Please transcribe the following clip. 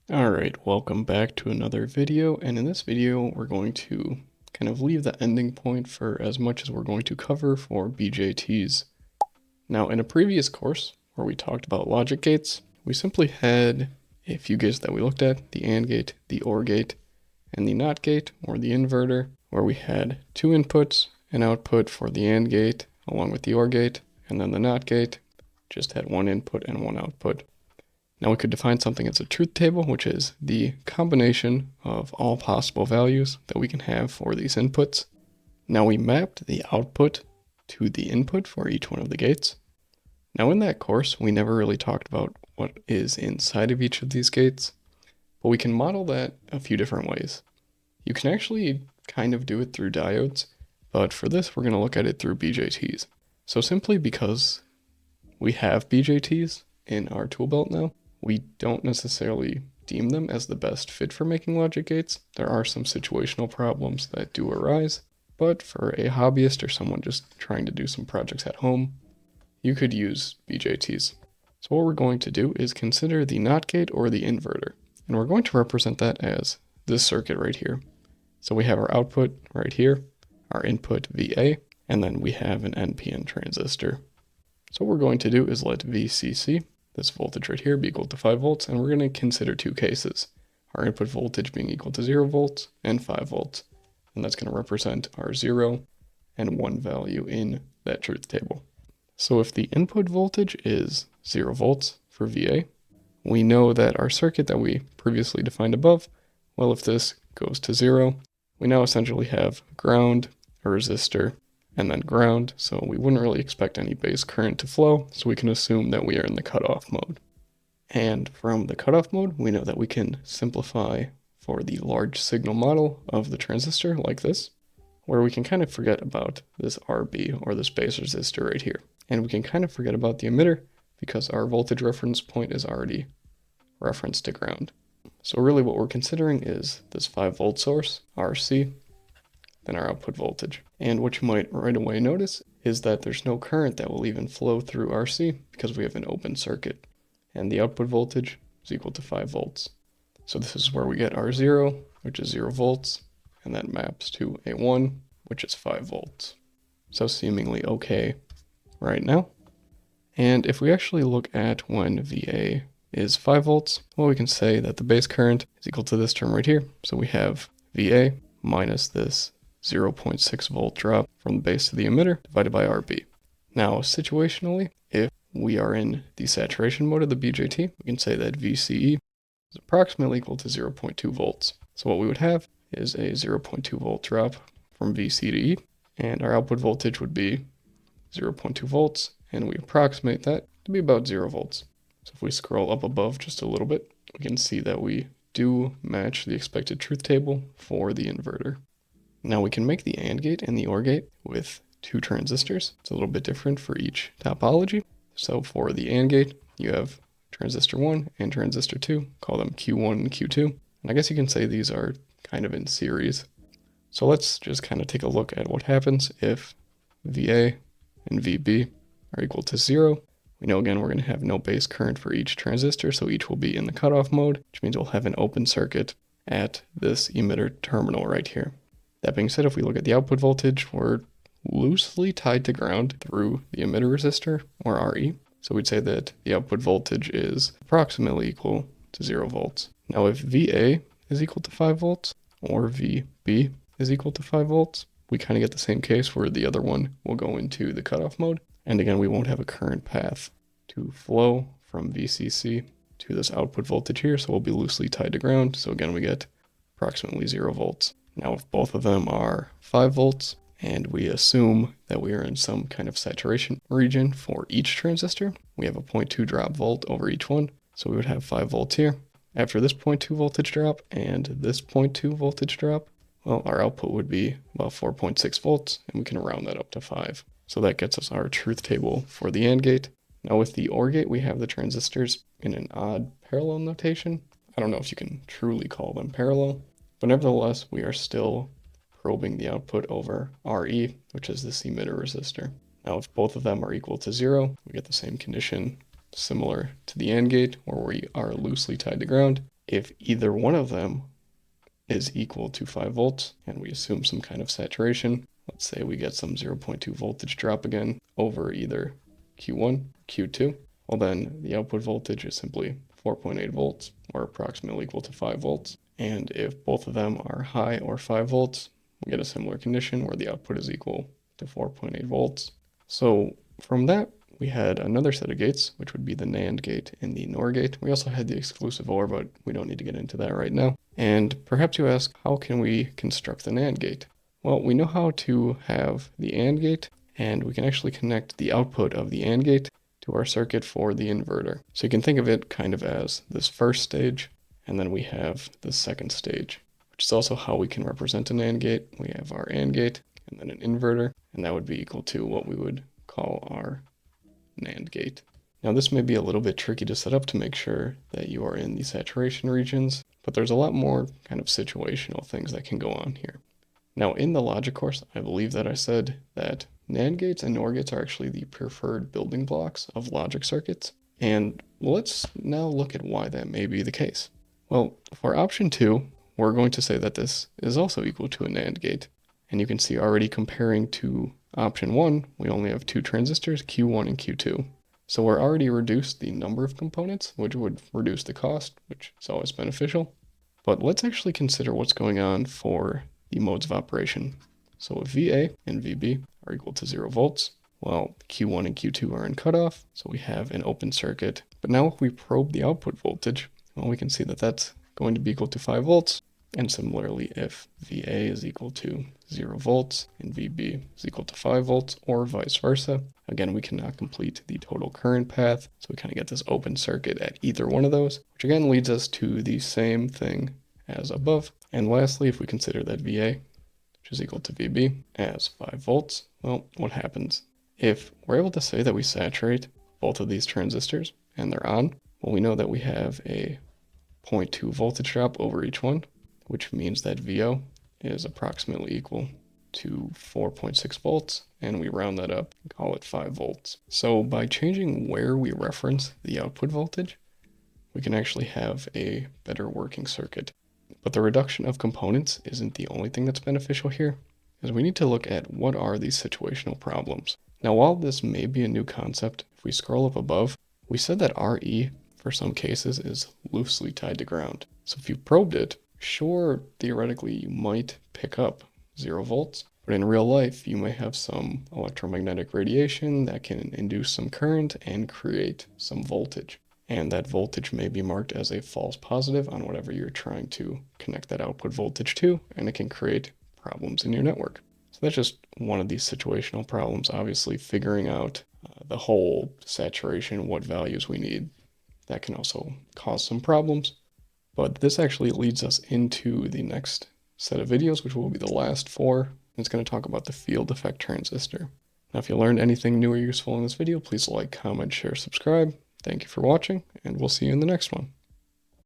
Alright, welcome back to another video, and in this video we're going to kind of leave the ending point for as much as we're going to cover for BJTs. Now in a previous course where we talked about logic gates, we simply had a few gates that we looked at, the AND gate, the OR gate, and the NOT gate, or the inverter, where we had two inputs, an output for the AND gate along with the OR gate, and then the NOT gate just had one input and one output. Now we could define something as a truth table, which is the combination of all possible values that we can have for these inputs. Now we mapped the output to the input for each one of the gates. Now in that course, we never really talked about what is inside of each of these gates, but we can model that a few different ways. You can actually kind of do it through diodes, but for this we're going to look at it through BJTs. So simply because we have BJTs in our tool belt now, we don't necessarily deem them as the best fit for making logic gates. There are some situational problems that do arise, but for a hobbyist or someone just trying to do some projects at home, you could use BJTs. So what we're going to do is consider the NOT gate or the inverter, and we're going to represent that as this circuit right here. So we have our output right here, our input VA, and then we have an NPN transistor. So what we're going to do is let VCC, this voltage right here, be equal to 5 volts, and we're going to consider two cases. Our input voltage being equal to 0 volts and 5 volts. And that's going to represent our 0 and 1 value in that truth table. So if the input voltage is 0 volts for VA, we know that our circuit that we previously defined above, well, if this goes to 0, we now essentially have ground, a resistor, and then ground, so we wouldn't really expect any base current to flow, so we can assume that we are in the cutoff mode. And from the cutoff mode, we know that we can simplify for the large signal model of the transistor like this, where we can kind of forget about this RB, or this base resistor right here. And we can kind of forget about the emitter, because our voltage reference point is already referenced to ground. So really what we're considering is this 5 volt source, RC, than our output voltage. And what you might right away notice is that there's no current that will even flow through RC because we have an open circuit. And the output voltage is equal to 5 volts. So this is where we get our 0, which is 0 volts, and that maps to a 1, which is 5 volts. So seemingly okay right now. And if we actually look at when VA is 5 volts, well, we can say that the base current is equal to this term right here. So we have VA minus this 0.6 volt drop from the base to the emitter divided by RB. Now, situationally, if we are in the saturation mode of the BJT, we can say that VCE is approximately equal to 0.2 volts. So what we would have is a 0.2 volt drop from VC to E, and our output voltage would be 0.2 volts, and we approximate that to be about 0 volts. So if we scroll up above just a little bit, we can see that we do match the expected truth table for the inverter. Now we can make the AND gate and the OR gate with two transistors. It's a little bit different for each topology. So for the AND gate, you have transistor 1 and transistor 2, call them Q1 and Q2. And I guess you can say these are kind of in series. So let's just kind of take a look at what happens if VA and VB are equal to 0. We know again we're going to have no base current for each transistor, so each will be in the cutoff mode, which means we'll have an open circuit at this emitter terminal right here. That being said, if we look at the output voltage, we're loosely tied to ground through the emitter resistor, or RE. So we'd say that the output voltage is approximately equal to 0 volts. Now if VA is equal to 5 volts, or VB is equal to 5 volts, we kind of get the same case where the other one will go into the cutoff mode. And again, we won't have a current path to flow from VCC to this output voltage here, so we'll be loosely tied to ground. So again, we get approximately 0 volts. Now if both of them are 5 volts, and we assume that we are in some kind of saturation region for each transistor, we have a 0.2 drop volt over each one, so we would have 5 volts here. After this 0.2 voltage drop and this 0.2 voltage drop, well, our output would be about 4.6 volts, and we can round that up to 5. So that gets us our truth table for the AND gate. Now with the OR gate, we have the transistors in an odd parallel notation. I don't know if you can truly call them parallel, but nevertheless, we are still probing the output over RE, which is this emitter resistor. Now, if both of them are equal to 0, we get the same condition similar to the AND gate, where we are loosely tied to ground. if either one of them is equal to 5 volts, and we assume some kind of saturation, let's say we get some 0.2 voltage drop again over either Q1, Q2, well then the output voltage is simply 4.8 volts, or approximately equal to 5 volts. And if both of them are high or 5 volts, we get a similar condition where the output is equal to 4.8 volts. So from that, we had another set of gates, which would be the NAND gate and the NOR gate. We also had the exclusive OR, but we don't need to get into that right now. And perhaps you ask, how can we construct the NAND gate? Well, we know how to have the AND gate, and we can actually connect the output of the AND gate to our circuit for the inverter. So you can think of it kind of as this first stage, and then we have the second stage, which is also how we can represent an AND gate. We have our AND gate, and then an inverter, and that would be equal to what we would call our NAND gate. Now this may be a little bit tricky to set up to make sure that you are in the saturation regions, but there's a lot more kind of situational things that can go on here. Now in the logic course, I believe that I said that NAND gates and NOR gates are actually the preferred building blocks of logic circuits, and let's now look at why that may be the case. Well, for option 2, we're going to say that this is also equal to a NAND gate, and you can see already comparing to option 1, we only have 2 transistors, Q1 and Q2. So we're already reduced the number of components, which would reduce the cost, which is always beneficial. But let's actually consider what's going on for the modes of operation. So if VA and VB are equal to 0 volts, well, Q1 and Q2 are in cutoff, so we have an open circuit. But now if we probe the output voltage, well, we can see that that's going to be equal to 5 volts. And similarly, if VA is equal to 0 volts and VB is equal to 5 volts, or vice versa, again, we cannot complete the total current path, so we kind of get this open circuit at either one of those, which again leads us to the same thing as above. And lastly, if we consider that VA, which is equal to VB, as 5 volts, well, what happens? If we're able to say that we saturate both of these transistors and they're on, well, we know that we have a 0.2 voltage drop over each one, which means that VO is approximately equal to 4.6 volts, and we round that up and call it 5 volts. So by changing where we reference the output voltage, we can actually have a better working circuit. But the reduction of components isn't the only thing that's beneficial here, as we need to look at what are these situational problems. Now, while this may be a new concept, if we scroll up above, we said that RE for some cases is loosely tied to ground. So if you probed it, sure, theoretically you might pick up 0 volts, but in real life you may have some electromagnetic radiation that can induce some current and create some voltage. And that voltage may be marked as a false positive on whatever you're trying to connect that output voltage to, and it can create problems in your network. So that's just one of these situational problems. Obviously, figuring out the whole saturation, what values we need, that can also cause some problems. But this actually leads us into the next set of videos, which will be the last 4. It's going to talk about the field effect transistor. Now, if you learned anything new or useful in this video, please like, comment, share, subscribe. Thank you for watching, and we'll see you in the next one.